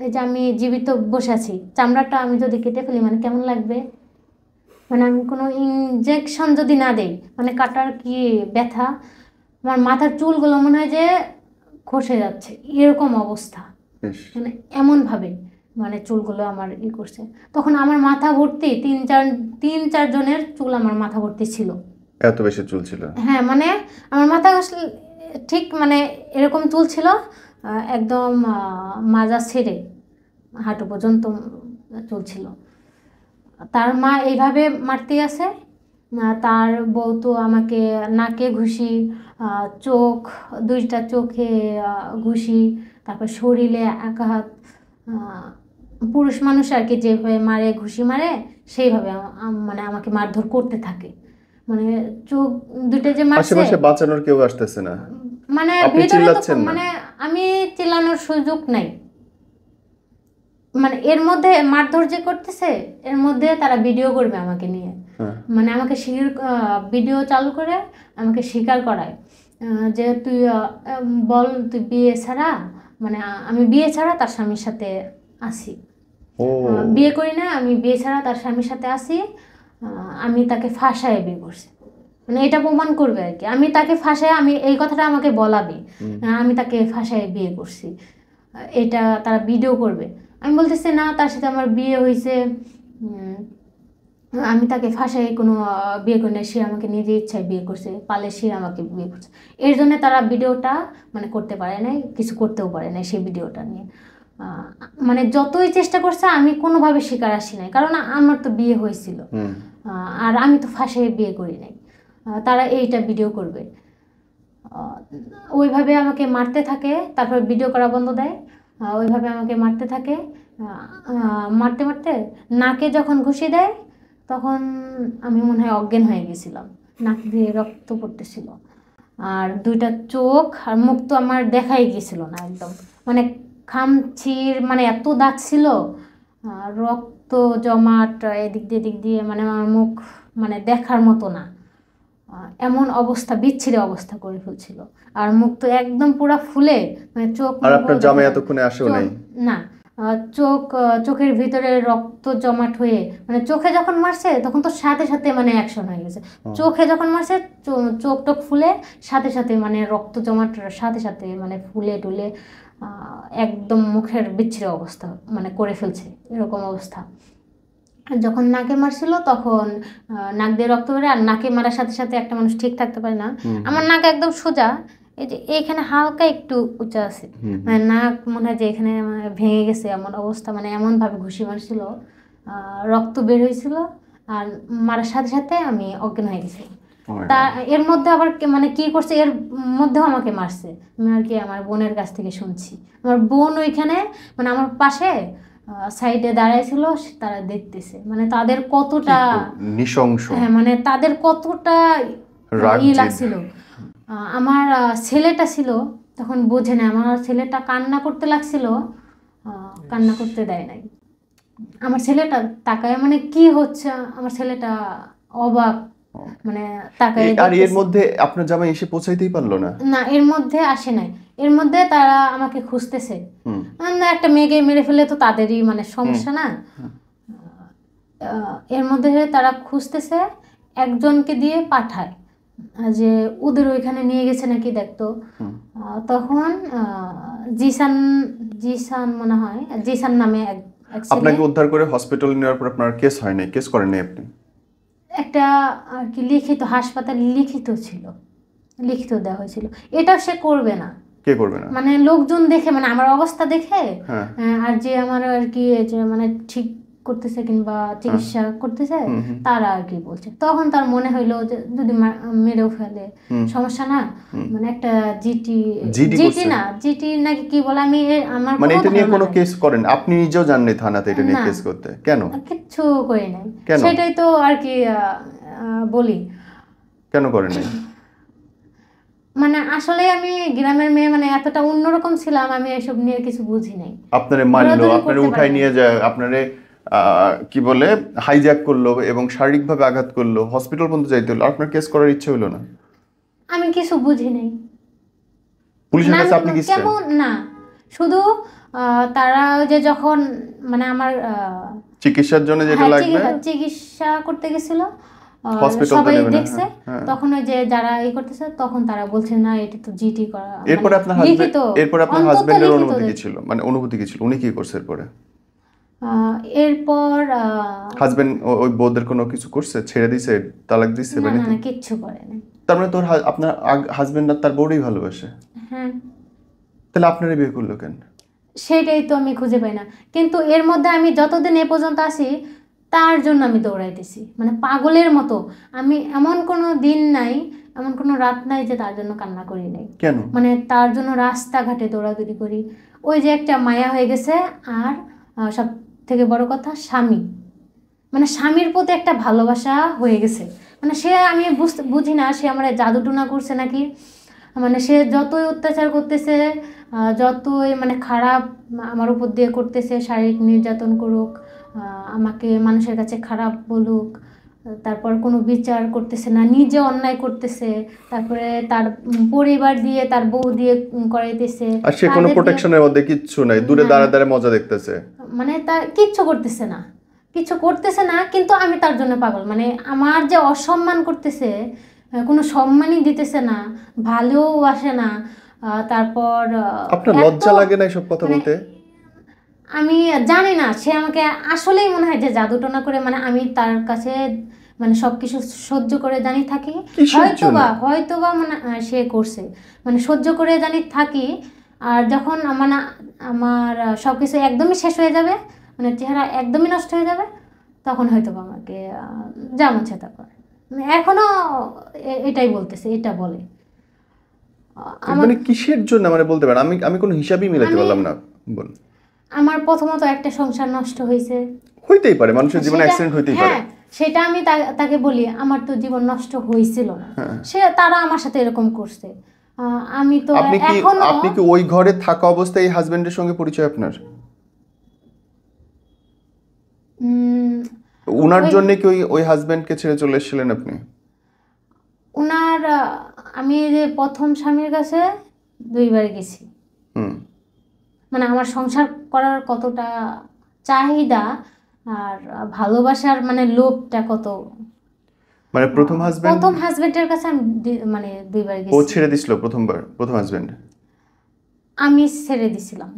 এই যে আমি জীবিত বসে আছি, চামড়াটা আমি যদি কেটে ফেলি মানে কেমন লাগবে, মানে আমি কোনো ইনজেকশন যদি না দেই মানে কাটার কি ব্যথা, আমার মাথার চুলগুলো মনে হয় যে খসে যাচ্ছে এরকম অবস্থা, মানে এমনভাবে মানে চুলগুলো আমার করছে। তখন আমার মাথা ভর্তি 3-4 জনের চুল আমার মাথা ভর্তি ছিল। এত বেশি চুল ছিল? হ্যাঁ, মানে আমার মাথা ঠিক মানে এরকম চুল ছিল একদম মাজা ছেড়ে হাঁটু পর্যন্ত চুল ছিল। তার মা এইভাবে মারতে আছে, তার বউ তো আমাকে নাকে ঘুষি, চোখ 2টা চোখে ঘুষি, তারপর শরীরে আঘাত, পুরুষ মানুষ আর কি যেভাবে মারে ঘুষি মারে সেইভাবে মানে আমাকে মারধর করতে থাকে। মানে চোখ 2টা যে মারছে, আশেপাশে বাঁচানোর কেউ আসতেছে না, মানে ভিতরে তো মানে আমি চিল্লানোর সুযোগ নাই, মানে এর মধ্যে মারধর যে করতেছে এর মধ্যে তারা ভিডিও করবে আমাকে নিয়ে, মানে আমাকে ভিডিও চালু করে আমাকে স্বীকার করায় যে তুই বল তুই বিয়ে ছাড়া, মানে আমি বিয়ে ছাড়া তার স্বামীর সাথে আসি, বিয়ে করি না, আমি বিয়ে ছাড়া তার স্বামীর সাথে আসি, আমি তাকে ফাঁসায় বিয়ে করছি, মানে এটা প্রমাণ করবে আর কি। আমি তাকে ফাঁসায়, আমি এই কথাটা আমাকে বলাবে আমি তাকে ফাঁসায় বিয়ে করছি, এটা তারা ভিডিও করবে। আমি বলতেছি না, তার সাথে আমার বিয়ে হয়েছে, আমি তাকে ফাঁসায় কোনো বিয়ে করি না, সে আমাকে নিজের ইচ্ছায় বিয়ে করছে, পালে সে আমাকে বিয়ে করছে। এর জন্য তারা ভিডিওটা মানে করতে পারে নাই, কিছু করতেও পারে নাই সেই ভিডিওটা নিয়ে। মানে যতই চেষ্টা করছে আমি কোনোভাবে শিকার আসি নাই, কারণ আমার তো বিয়ে হয়েছিল আর আমি তো ফাঁসায় বিয়ে করি নাই, তারা এইটা ভিডিও করবে। ওইভাবে আমাকে মারতে থাকে, তারপর ভিডিও করা বন্ধ দেয়, ওইভাবে আমাকে মারতে থাকে। মারতে মারতে নাকে যখন ঘুষি দেয় তখন আমি মনে হয় অজ্ঞান হয়ে গেছিলাম, নাক দিয়ে রক্ত পড়তেছিল, আর 2টা চোখ আর মুখ তো আমার দেখাই গিয়েছিল না একদম, মানে খামচির মানে এত দাগ ছিল, রক্ত জমাট এদিক দিয়ে মানে আমার মুখ মানে দেখার মতো না, এমন অবস্থা, বিচ্ছিরি অবস্থা করে ফেলছিল। আর মুখ তো একদম পুরো ফুলে, মানে চোখ, আর আপনার জামাই এতক্ষণে আসেও নাই না, চোখের ভিতরে রক্ত জমাট হয়ে, মানে চোখে যখন মারছে তখন তো সাথে সাথে মানে অ্যাকশন হয়ে গেছে, চোখে যখন মারছে চোখ টোক ফুলে সাথে সাথে মানে রক্ত জমাট সাথে সাথে মানে ফুলে টুলে একদম মুখের বিচ্ছিরি অবস্থা মানে করে ফেলছে এরকম অবস্থা। যখন নাকে মারছিল তখন নাক দিয়ে রক্ত বেরোয়, আর নাকে মারার সাথে সাথে একটা মানুষ ঠিক থাকতে পারে না, আমার নাক একদম সোজা, এই যে এইখানে হালকা একটু উঁচা আছে, মানে নাক মনে হয় যে এখানে ভেঙে গেছে এমন অবস্থা, মানে এমনভাবে ঘুষি মারছিল, রক্ত বের হয়েছিল, আর মারার সাথে সাথে আমি অজ্ঞান হয়ে গেছিলাম। তা এর মধ্যে আবার মানে কি করছে, এর মধ্যেও আমাকে মারছে, আমি আর কি আমার বোনের কাছ থেকে শুনছি, আমার বোন ওইখানে মানে আমার পাশে সাইডে দাঁড়াইছিল, তারা দেখতেছে, মানে তাদের কতটা নৃশংস, হ্যাঁ মানে তাদের কতটা রাগ লাগছিল। আমার ছেলেটা ছিল তখন, বোঝে না, আমার ছেলেটা কান্না করতে লাগছিল, কান্না করতে দেয় নাই। আমার ছেলেটা তাকায়, মানে কি হচ্ছে, আমার ছেলেটা অবাক, মানে তাকায়। আর এর মধ্যে আপনার জামাই এসে পৌঁছাইতেই পারলো না? না, এর মধ্যে আসে নাই। এর মধ্যে তারা আমাকে খুঁজতেছে, একটা মেয়েকে মেরে ফেলে তো তাদেরই মানে সমস্যা না। এর মধ্যে তারা খুঁজতেছে, একজনকে দিয়ে পাঠায় যে ওদের ওইখানে নিয়ে গেছে নাকি দেখতো। তখন জিসান জিসান মনে হয়, জিসান নামে এক ছেলে। আপনাকে উদ্ধার করে হসপিটালে নেওয়ার পর আপনার কেস হয় নাই? কেস করেন নাই আপনি? একটা আর কি লিখিত, হাসপাতালে লিখিত ছিল, লিখিত দেওয়া হয়েছিল। এটা সে করবে না। কে করবে না? মানে লোকজন দেখে, মানে আমার অবস্থা দেখে, হ্যাঁ। আর যে আমার আর কি যে মানে ঠিক করতেছে কিংবা চিকিৎসা করতেছে তারা আর কি বলছে। তখন তার মনে হইলো যে যদি মেরেও ফেলে সমস্যা না, মানে একটা জিটি না জিটি নাকি কি বলে, আমি আমার মানে এটা নিয়ে কোনো কেস করেন? আপনি নিজেও জাননি থানাতে এটা নিয়ে না, কেস করতে? কেন? কিচ্ছু করি নাই। কেন? সেটাই তো আর কি বলি, কেন করেন নাই? মানে আসলে আমি গ্রামের মেয়ে, মানে এতটা অন্যরকম ছিলাম, আমি এসব নিয়ে কিছু বুঝি নাই। আপনারে মারলো, আপনারে উঠাই নিয়ে যায়, আপনারে কি বলে হাইজ্যাক করলো এবং শারীরিকভাবে আঘাত করলো, হসপিটাল পর্যন্ত যাইতে হলো, আপনার কেস করার ইচ্ছে হলো না? আমি কিছু বুঝি নাই। পুলিশের কাছে আপনি গেছেন? কেমন না, শুধু তারা ওই যে যখন মানে আমার চিকিৎসার জন্য যেটা লাগবে, চিকিৎসা করতে গেছিল, হসপিটাল সবাই দেখছে, তখন ওই যে যারা এই করতেছে তখন তারা বলছে না এটা তো জিটি করা। এরপর আপনার হাজবেন্ডের অনুমতি কি ছিল? মানে অনুভূতি কি ছিল? উনি কি করছে এরপরে? এরপর হাজবেন্ড ওই বউদের কোনো কিছু করছে? ছেড়ে দিছে, তালাক দিছে? না না, কিচ্ছু করে নাই। তার মানে তোর আপনার হাজবেন্ড আর তার বউই ভালোবাসে? হ্যাঁ। তাহলে আপনারা বিয়ে করলো কেন? সেটাই তো আমি খুঁজে পাই না। কিন্তু এর মধ্যে আমি যতদিন এ পর্যন্ত আসি তার জন্য আমি দৌড়াইতেছি, মানে পাগলের মতো। আমি এমন কোনো দিন নাই, এমন কোনো রাত নাই যে তার জন্য কান্না করি নাই। কেন? মানে তার জন্য রাস্তাঘাটে দৌড়াদৌড়ি করি। ওই যে একটা মায়া হয়ে গেছে, আর সব থেকে বড় কথা স্বামী, মানে স্বামীর প্রতি একটা ভালোবাসা হয়ে গেছে। মানে সে, আমি বুঝি না সে আমার জাদুটুনা করছে নাকি, মানে সে যতই অত্যাচার করতেছে, যতই মানে খারাপ আমার উপর দিয়ে করতেছে, শারীরিক নির্যাতন করুক, আমাকে মানুষের কাছে খারাপ বলুক, তারপর কোনো বিচার করতেছে না, নিজে অন্যায় করতেছে, তারপরে তার পরিবার দিয়ে, তার বউ দিয়ে করাইতেছে, আর সে কোনো প্রোটেকশনের মধ্যে কিচ্ছু নাই, দূরে দাঁড়া দাঁড়া মজা দেখতেছে, মানে তার কিচ্ছু করতেছে না, কিছু করতেছে না। কিন্তু আমি তার জন্য পাগল, মানে আমার যে অসম্মান করতেছে, কোনো সম্মানই দিতেছে না, ভালোও আসে না। তারপর আপনার লজ্জা লাগে না এসব কথা বলতে? আমি জানি না, সে আমাকে আসলেই মনে হয় যে জাদুটনা করে, মানে আমি তার কাছে মানে সবকিছু সহ্য করে জানি থাকি, হয়তোবা মানে সে করছে, মানে সহ্য করে জানি থাকি। আর যখন আমার সবকিছু একদমই শেষ হয়ে যাবে, মানে চেহারা একদমই নষ্ট হয়ে যাবে, তখন হয়তোবা আমাকে যা মন চায় তা করে। এখনো এটাই বলতেছে, এটা বলে। মানে কিসের জন্য মানে বলতে পারেন? আমি কোনো হিসাবই মিলাতে পারলাম না। বল। আমার প্রথমত একটা সংসার নষ্ট হয়েছে, হইতেই পারে, মানুষের জীবনে অ্যাক্সিডেন্ট হইতেই পারে। হ্যাঁ, সেটা আমি তাকে বলি আমার তো জীবন নষ্ট হয়েছিল না, তারা আমার সাথে এরকম করছে। আমি তো আপনি কি ওই ঘরে থাকা অবস্থায় এই হাজবেন্ডের সঙ্গে পরিচয় আপনার? উনার জন্য কি ওই হাজবেন্ডকে ছেড়ে চলে এসেছিলেন আপনি? উনার আমি যে প্রথম স্বামীর কাছে 2 বার গেছি। মানে আমার সংসার করার কতটা চাহিদা আর ভালোবাসার মানে লোভটা কত, মানে প্রথম হাজবেন্ডের কাছে আমি মানে 2 বার গেছি। ও ছেড়ে দিছিল প্রথম হাজবেন্ড? আমি ছেড়ে দিছিলাম।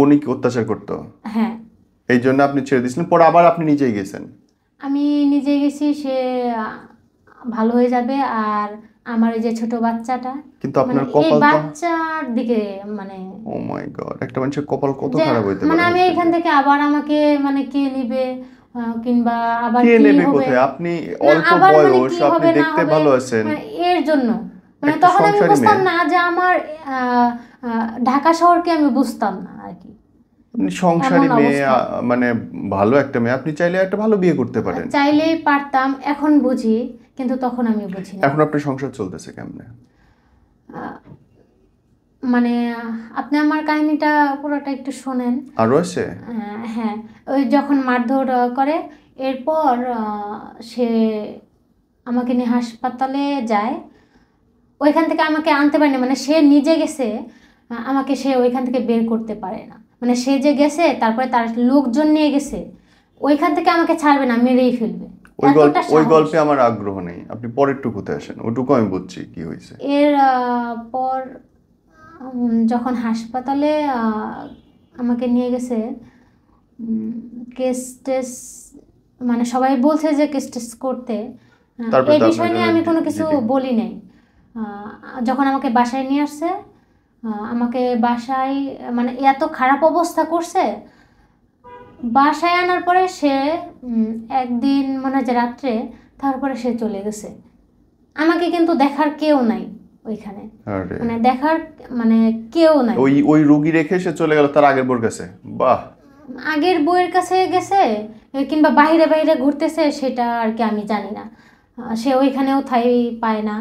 উনি কি অত্যাচার করতো? হ্যাঁ, এই জন্য আপনি ছেড়ে দিয়েছিলেন, পরে আবার আপনি নিজেই গেছেন? আমি নিজে গেছি, সে ভালো হয়ে যাবে। আর আমার এই যে ছোট বাচ্চাটা, কিন্তু আপনার কপাল, বাচ্চার দিকে মানে ও মাই গড, একটা মানুষের কপাল কত খারাপ হইতে পারে। মানে আমি এখান থেকে আবার আমাকে মানে কে নিবে, কিংবা আবার কে কি নেবে হবে কোথায়? আপনি অল্প বয়স, আপনি দেখতে ভালো আছেন, মানে এর জন্য মানে তখন আমি বুঝতাম না যে আমার ঢাকা শহরকে আমি বুঝতাম না আর কি। আপনি সংসারী এমন মেয়ে, অবস্থা। মানে ভালো একটা মেয়ে, আপনি চাইলে একটা ভালো বিয়ে করতে পারেন। চাইলেই পারতাম, এখন বুঝি, কিন্তু তখন আমি বুঝি না। এখন আপনার সংসার চলতেছে কেমনে? আহ, মানে আপনি আমার কাহিনীটা পুরোটা একটু শোনেন। আরো আছে? হ্যাঁ, ওই যখন মারধর করে, এরপর সে আমাকে নিয়ে হাসপাতালে যায়। ওইখান থেকে আমাকে আনতে পারেনি, মানে সে নিজে গেছে, আমাকে সে ওইখান থেকে বের করতে পারে না। মানে সে যে গেছে, তারপরে তার লোকজন নিয়ে গেছে, ওইখান থেকে আমাকে ছাড়বে না, মেরেই ফেলবে, এতটা ওই সাহস। গল্পে আমার আগ্রহ নেই, আপনি পরের টুকুতে আসেন, ওটুকু আমি বুঝছি কি হয়েছে। এর পর যখন হাসপাতালে আমাকে নিয়ে গেছে, কেস টেস, মানে সবাই বলছে যে কেস টেস করতে, তারপরে এই তো বিষয় আপনার নিয়ে জন্য আমি কোনো কিছু জিডি। বলি নাই। যখন আমাকে বাসায় নিয়ে আসছে, আমাকে বাসায়, মানে এত খারাপ অবস্থা করছে, বাসায় আনার পরে সে একদিন মনে হয় যে রাত্রে, তারপরে সে চলে গেছে। আমাকে কিন্তু দেখার কেউ নাই ওইখানে, আরে, মানে দেখার, মানে কেউ নাই। ওই ওই রুগী রেখে সে চলে গেল তার আগের বোর কাছে? বাহ। আগের বউয়ের কাছে গেছে, কিংবা বাইরে বাইরে ঘুরতেছে, সেটা আর কি আমি জানি না। সে ওইখানেও ঠাঁই পায় না।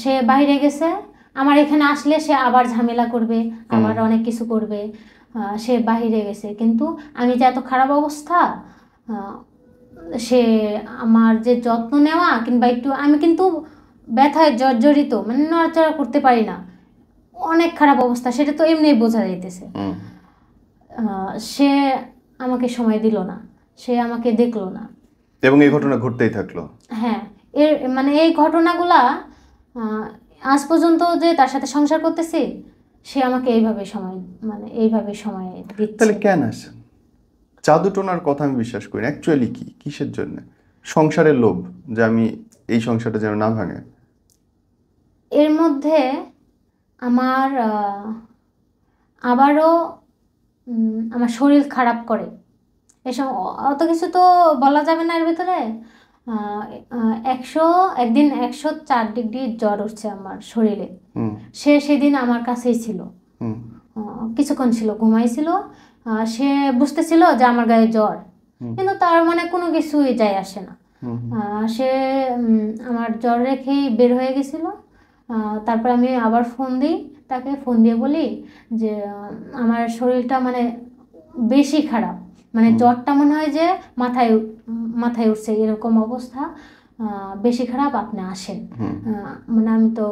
সে বাইরে গেছে, আমার এখানে আসলে সে আবার ঝামেলা করবে, আবার অনেক কিছু করবে। সে বাইরে গেছে, কিন্তু আমি যে এত খারাপ অবস্থা, আহ, সে আমার যে যত্ন নেওয়া, কিংবা একটু, আমি কিন্তু ব্যথায় জর্জরিত, মানে নড়াচড়া করতে পারি না, অনেক খারাপ অবস্থা, সেটা তো এমনিই বোঝা যাইতেছে। হুম। সে আমাকে সময় দিল না, সে আমাকে দেখলো না। এবং এই ঘটনা ঘটতেই থাকলো? হ্যাঁ, এর মানে এই ঘটনাগুলা, আজ পর্যন্ত যে তার সাথে সংসার করতেছি, সে আমাকে এইভাবে সময়, মানে এইভাবে সময় দিচ্ছে। তাহলে কেন আসেন? জাদু টোনার কথা আমি বিশ্বাস করি না। অ্যাকচুয়ালি কি, কিসের জন্য? সংসারের লোভ, যে আমি এই সংসারটা যেন না ভাঙে? এর মধ্যে আমার আবারও আমার শরীর খারাপ করে, এসব অত কিছু তো বলা যাবে না এর ভিতরে। একদিন 104 ডিগ্রি জ্বর উঠছে আমার শরীরে। হুম। সে সেদিন আমার কাছেই ছিল, হুম। কিছুক্ষণ ছিল, ঘুমাইছিল। সে বুঝতেছিল যে আমার গায়ে জ্বর, কিন্তু তার মানে কোনো কিছুই যায় আসে না। হুম। সে আমার জ্বর রেখেই বের হয়ে গেছিল। তারপর আমি আবার ফোন দিই, তাকে ফোন দিয়ে বলি যে আমার শরীরটা মানে বেশি খারাপ, মানে জ্বরটা মনে হয় যে মাথায় মাথায় উঠছে, এরকম অবস্থা, বেশি খারাপ, আপনি আসেন। মানে আমি তো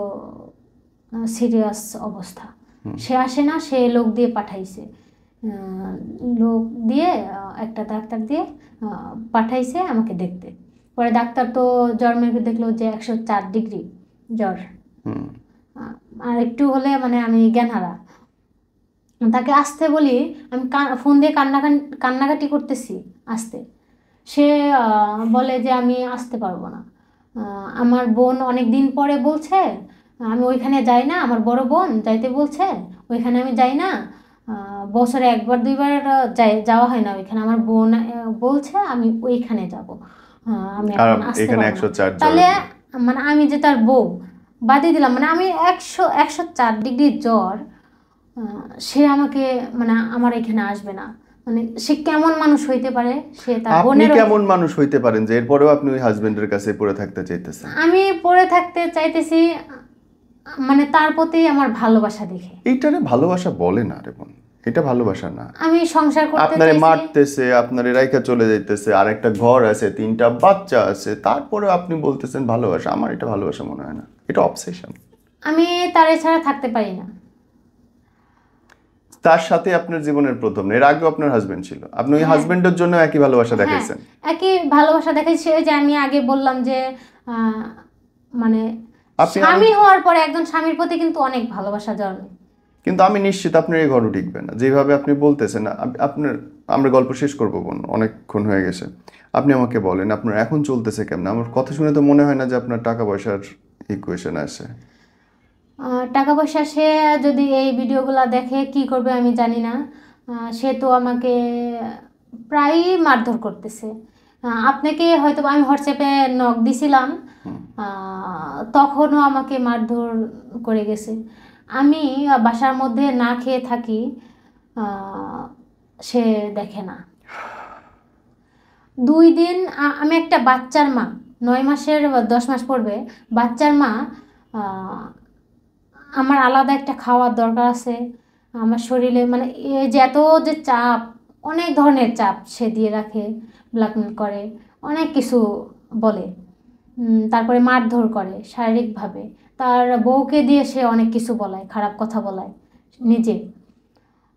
সিরিয়াস অবস্থা। সে আসে না, সে লোক দিয়ে পাঠাইছে, লোক দিয়ে, একটা ডাক্তার দিয়ে পাঠাইছে আমাকে দেখতে। পরে ডাক্তার তো জ্বর মেপে দেখলো যে 104 ডিগ্রি জ্বর। হুম। আর একটু হলে মানে আমি জ্ঞানহারা। তাকে আসতে বলি, আমি ফোন দিয়ে কান্নাকাটি করতেছি আসতে। সে বলে যে আমি আসতে পারবো না। আমার বোন অনেক দিন পরে বলছে, আমি ওইখানে যাই না, আমার বড় বোন যাইতে বলছে, ওইখানে আমি যাই না। বছরে একবার দুইবার যাওয়া হয় না ওইখানে। আমার বোন বলছে আমি ওইখানে যাব, আমি আর এখন আসতে এখানে পারবো না। 104 জ্বর তাহলে উঠলো? মানে আমি যে তার বউ, বাদই দিলাম, মানে আমি 104 ডিগ্রি জ্বর, সে আমাকে, মানে আমার এখানে আসবে না, মানে সে কেমন মানুষ হইতে পারে, সে তার আপনি বোনের। কেমন মানুষ হইতে পারেন যে এরপরেও আপনি ওই হাজবেন্ডের কাছে পড়ে থাকতে চাইতেছেন? আমি পড়ে থাকতে চাইতেছি, মানে তার প্রতি আমার ভালোবাসা দেখে। এইটারে ভালোবাসা বলে না রে বোন, এটা ভালোবাসা না। আমি সংসার করতে আপনারে চাইছি। মারতেছে, আপনারে রাইখা চলে যাইতেছে, আর একটা ঘর আছে, 3টা বাচ্চা আছে, তারপরে আপনি বলতেছেন ভালোবাসা। আমার এটা ভালোবাসা মনে হয় না, এটা অবসেশন। আমি তার ছাড়া থাকতে পারি না। তার সাথে আপনার জীবনের প্রথম না, এর আগেও আপনার হাজবেন্ড ছিল, আপনি ওই হাজবেন্ডের জন্য একই ভালোবাসা দেখাইছেন? একই ভালোবাসা দেখাইছে, যে আমি আগে বললাম যে মানে আপনি স্বামী হওয়ার পরে একজন স্বামীর প্রতি কিন্তু অনেক ভালোবাসা জন্মে। কিন্তু আমি নিশ্চিত আপনার এই ঘরও টিকবে না, যেভাবে আপনি বলতেছেন। আপনার, আমরা গল্প শেষ করবো বোন, অনেকক্ষণ হয়ে গেছে। আপনি আমাকে বলেন আপনার এখন চলতেছে কেমন? আমার কথা শুনে তো মনে হয় না যে আপনার টাকা পয়সার ইকুয়েশন আছে। টাকা পয়সা, সে যদি এই ভিডিওগুলো দেখে কি করবে আমি জানি না। সে তো আমাকে প্রায়ই মারধর করতেছে। আপনাকে হয়তো আমি হোয়াটসঅ্যাপে নক দিছিলাম, তখনও আমাকে মারধর করে গেছে। আমি বাসার মধ্যে না খেয়ে থাকি, সে দেখে না। 2 দিন আমি একটা বাচ্চার মা, 9 মাসের বা 10 মাস পড়বে বাচ্চার মা। আহ, আমার আলাদা একটা খাওয়ার দরকার আছে আমার শরীরে, মানে এই যে এত যে চাপ, অনেক ধরনের চাপ সে দিয়ে রাখে, ব্ল্যাকমেল করে, অনেক কিছু বলে। তারপরে মারধর করে শারীরিকভাবে। তার বউকে দিয়ে সে অনেক কিছু বলায়, খারাপ কথা বলায় নিজে।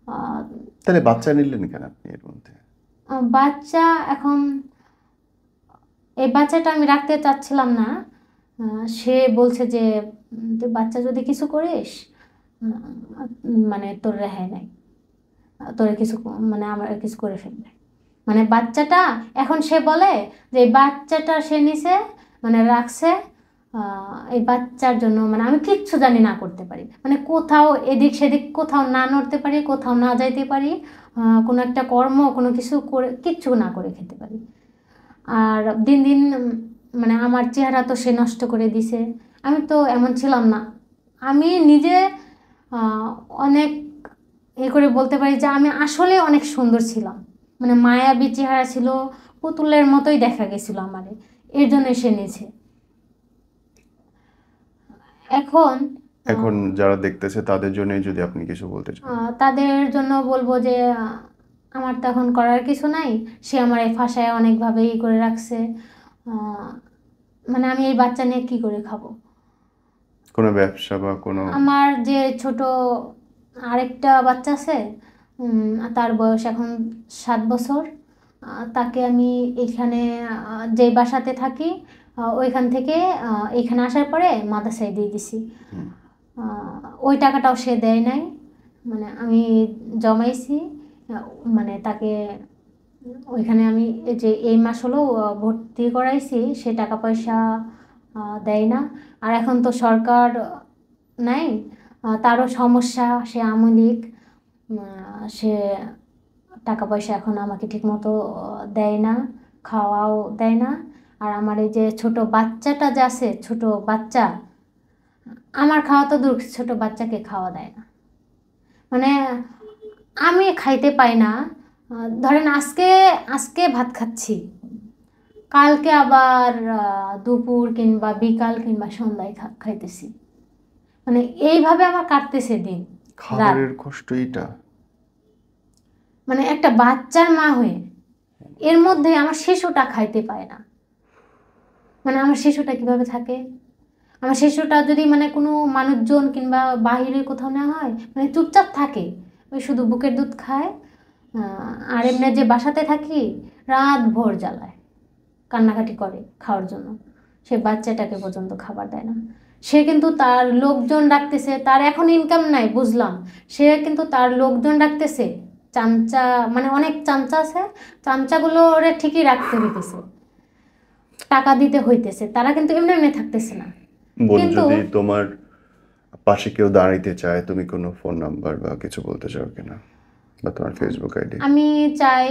আহ, তাহলে বাচ্চা নিলেন কেন আপনি এর মধ্যে? বাচ্চা এখন, এই বাচ্চাটা আমি রাখতে চাচ্ছিলাম না। সে বলছে যে তুই বাচ্চা যদি কিছু করিস, মানে তোর রেহাই নাই, তোর কিছু মানে আমার কিছু করে ফেলবে। মানে বাচ্চাটা এখন সে বলে যে এই বাচ্চাটা সে নিছে, মানে রাখছে, এই বাচ্চার জন্য মানে আমি কিচ্ছু জানি না করতে পারি, মানে কোথাও এদিক সেদিক কোথাও না নড়তে পারি, কোথাও না যাইতে পারি, কোনো একটা কর্ম কোনো কিছু করে কিচ্ছু না করে খেতে পারি। আর দিন দিন মানে আমার চেহারা তো সে নষ্ট করে দিছে। আমি তো এমন ছিলাম না। আমি নিজে আহ, অনেক করে বলতে পারি যে আমি আসলে অনেক সুন্দর ছিলাম, মানে মায়াবী চেহারা ছিল, পুতুলের মতোই দেখা গেছিল আমারে। এর জন্য সে নিয়েছে। এখন এখন যারা দেখতেছে তাদের জন্যই যদি আপনি কিছু বলতে চান। তাদের জন্য বলবো যে আমার তো এখন করার কিছু নাই। সে আমার এই ফাঁসায় অনেকভাবে করে রাখছে। আহ, মানে আমি এই বাচ্চা নিয়ে কি করে খাবো? কোনো ব্যবসা বা কোনো? আমার যে ছোট আরেকটা বাচ্চা আছে, তার বয়স এখন 7 বছর। তাকে আমি এখানে যে বাসাতে থাকি ওইখান থেকে এখানে আসার পরে মাদ্রাসায় দিয়ে দিছি। ওই টাকাটাও সে দেয় নাই, মানে আমি জমাইছি। মানে তাকে ওইখানে আমি এই যে এই মাস হলো ভর্তি করাইছি, সে টাকা পয়সা দেয় না। আর এখন তো সরকার নাই, তারও সমস্যা, সে আমলিক। সে টাকা পয়সা এখন আমাকে ঠিকমতো দেয় না, খাওয়াও দেয় না। আর আমার এই যে ছোট বাচ্চাটা যে আছে, ছোট বাচ্চা, আমার খাওয়া তো দূর, ছোট বাচ্চাকে খাওয়া দেয় না। মানে আমি খাইতে পাই না। ধরেন আজকে আজকে ভাত খাচ্ছি, কালকে আবার দুপুর কিংবা বিকাল কিংবা সন্ধ্যায় খাইতেছি। মানে এইভাবে আমার কাটতেছে দিন রাত। খাবারের কষ্ট এটা। মানে একটা বাচ্চার মা হয়ে এর মধ্যে আমার শিশুটা খাইতে পায় না। মানে আমার শিশুটা কিভাবে থাকে? আমার শিশুটা যদি মানে কোনো মানুষজন কিংবা বাহিরে কোথাও না হয়, মানে চুপচাপ থাকে, ওই শুধু বুকের দুধ খায়। আর এমনি যে বাসাতে থাকি, রাত ভোর জ্বালায়, কান্নাকাটি করে খাওয়ার জন্য। সে বাচ্চাটাকে পর্যন্ত খাবার দেয় না। সে কিন্তু তার লোকজন রাখতেছে, তার এখন ইনকাম নাই বুঝলাম, সে কিন্তু তার লোকজন রাখতেছে, চামচা, মানে অনেক চামচা আছে, চামচাগুলো ওরে ঠিকই রাখতে হইতেছে, টাকা দিতে হইতেছে, তারা কিন্তু এমনি এমনি থাকতেছে না। বোন, কিন্তু যদি তোমার পাশে কেউ দাঁড়াইতে চায়, তুমি কোনো ফোন নাম্বার বা কিছু বলতে চাও কিনা, বা তোমার ফেসবুক আইডি? আমি চাই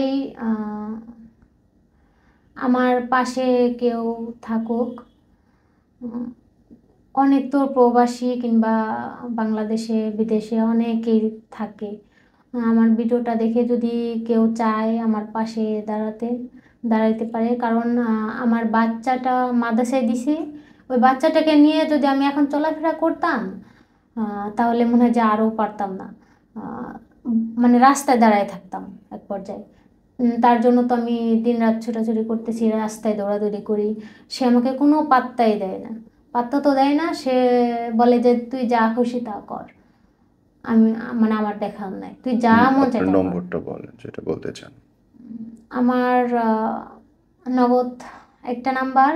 আমার পাশে কেউ থাকুক। উম, অনেক তো প্রবাসী কিংবা বাংলাদেশে বিদেশে অনেকেই থাকে। আমার ভিডিওটা দেখে যদি কেউ চায় আমার পাশে দাঁড়াইতে পারে। কারণ আমার বাচ্চাটা মাদ্রাসায় দিছি, ওই বাচ্চাটাকে নিয়ে যদি আমি এখন চলাফেরা করতাম তাহলে মনে হয় যে আরও পারতাম না। আহ, মানে রাস্তায় দাঁড়ায় থাকতাম এক পর্যায়ে। তার জন্য তো আমি দিনরাত ছোটাছুটি করতেছি, রাস্তায় দৌড়াদৌড়ি করি। সে আমাকে কোনো পাত্তাই দেয় না, পাত্তা তো দেয় না। সে বলে যে তুই যা খুশি তা কর, আমি মানে আমার দেখার নাই, তুই যা মন চাই আপনার তা কর। নম্বরটা বলেন যেটা বলতে চান। আমার নগদ একটা নাম্বার,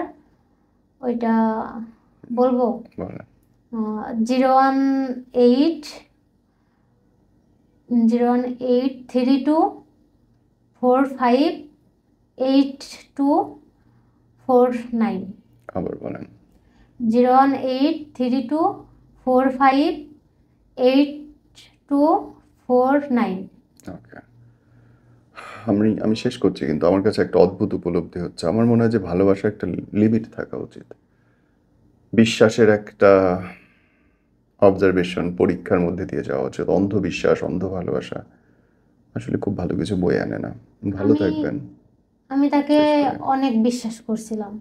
ওইটা বলবো, বলেন। 018 01832458249। আবার বলেন। 01832458249। ওকে, আমি শেষ করছি, কিন্তু আমার কাছে একটা অদ্ভুত উপলব্ধি হচ্ছে। আমার মনে হয় যে ভালোবাসার একটা লিমিট থাকা উচিত। বিশ্বাসের একটা অবজারভেশন পরীক্ষার মধ্যে দিয়ে যাওয়া উচিত। অন্ধ বিশ্বাস, অন্ধ ভালোবাসা আসলে খুব ভালো কিছু বয়ে আনে না। ভালো আমি- থাকবেন। আমি তাকে শেষ করি। অনেক বিশ্বাস করছিলাম।